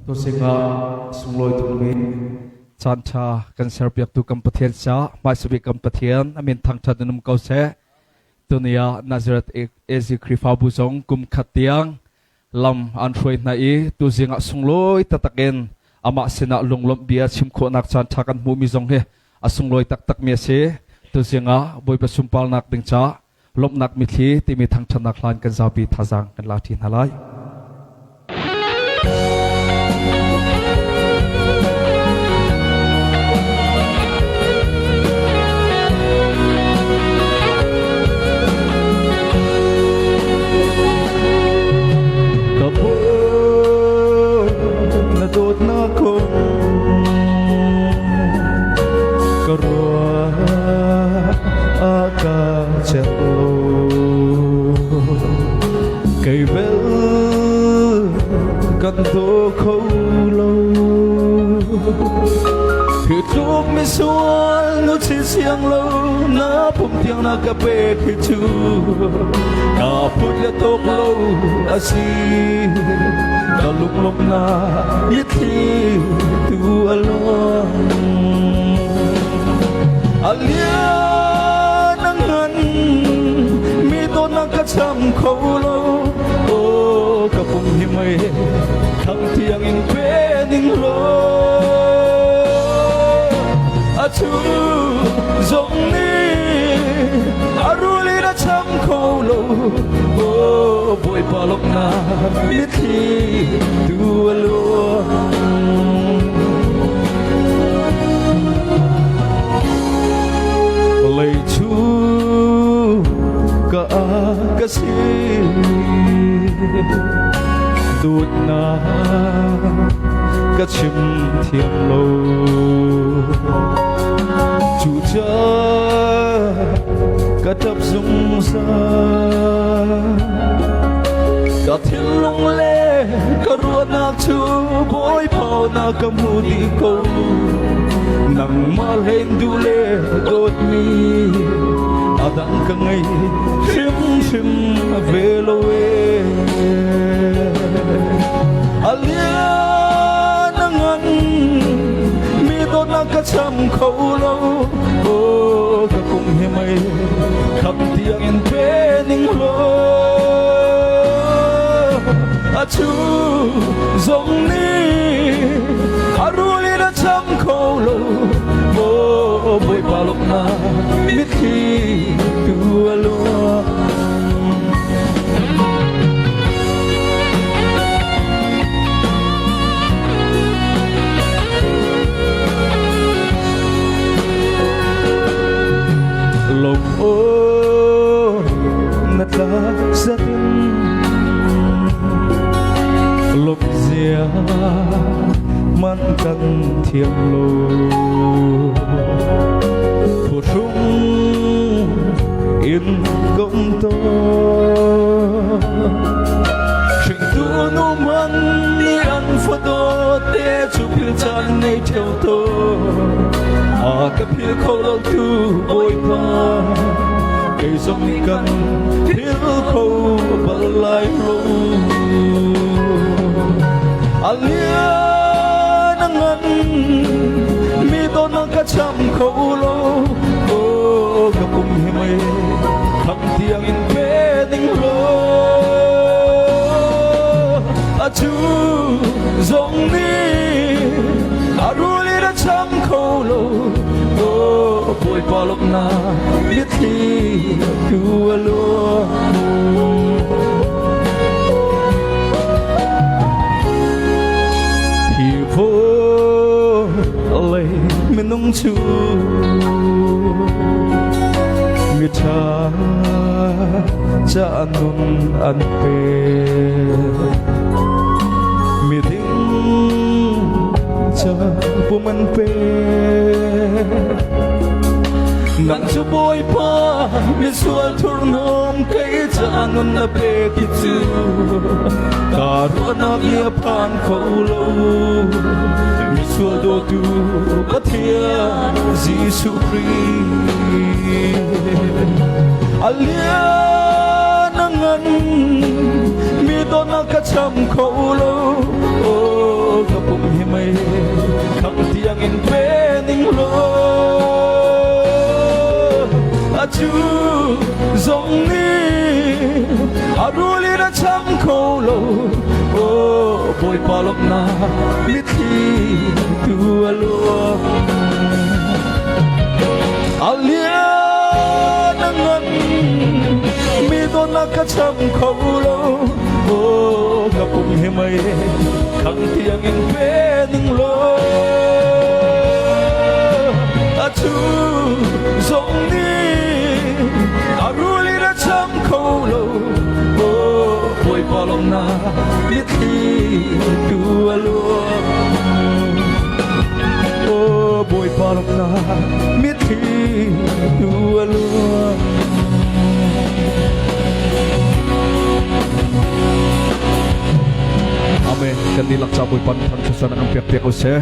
tu singa sungloi tu mi chan cha kan ser piak tu kam pathian cha mai sabi kam pathian amin thang tha dunum kau se tunia Nazareth ezi krifa bu zong kum khatiang lam an throi na I tu singa sungloi tataken ama sina lunglom bia chim kho nak chan tha kan mu mi zong he asungloi tak tak me se tu singa boi pa sumpal nak ding cha lom nak mi thi ti mi thang than nak hlan kan zabi thazang kan la thi halai cây bell cần tô khâu lâu khi thuốc mi xuân nó chỉ xiang lâu na phum tiếng na cà phê khi chu na phút ya tô lâu asi na lúc lúc na ít khi tu alone alia nang ngân mi tô na cà chăm khâu lâu ô cà phum hi mây thăng tiếng in quê ninh lô chu giống ni aruli đã chăm khâu lâu ô bụi pa lộc na biết khi tu lúa lạy chu cả si đút na cả chim thiêng lâu chủ cha cả thập dung sa cả thiên long lê cả ruột nạc chu bối phao na cầm hù đi câu nắng mal hen du lê đốt mi adang cả ngày chim chim về lâu alia nang ngân mi tốt na cả chăm khâu lâu ô cả cùng hi mây khắp tiếng in quê ninh lô chu giống ni aruli đã chăm khâu lâu ô bụi pa lộc na biết khi tu lúa lòng ô nát lá rất lục dìa man căn thiêng lô phù trung yên công to trình tu nu man ni ăn phật đô te chụp phiêu chan nay theo tôi cái phiêu khâu lâu tu bôi pa cây giống căn phiêu khâu bật lại lâu alia nang ngân mi tô nang cả chăm khâu lâu ô cả cùng hi mây thăng tiếng in quê ninh lô chu giống ni aruli đã chăm khâu lâu ô bụi pa lộc na biết khi tu lúa mình nông chu người cha cha nung ăn pe mi tiếng cha bu man pe nang chu boy pa mi sual thur nom kai cha nun na pe ki chu ka ro na bia phan khâu lâu mi sual do tu pathia Giêsu Christ alia nang ngân mi to na ka chăm khâu lâu ô hi mai khang tiang in pe ning lo a chu zong ni aruli na cham kho lo o boy palok na mi thi tu alo alia nangan mi do na ka cham kho lo o kapung hi mai khang tiang in pe ning lo a chu zong ni aruli na cham kho lo o boy palong na mi thi tu alo o boy palong na mi thi tu alo Amen. Kandilak sa boy pan thang sa sanang piak-piak ko se.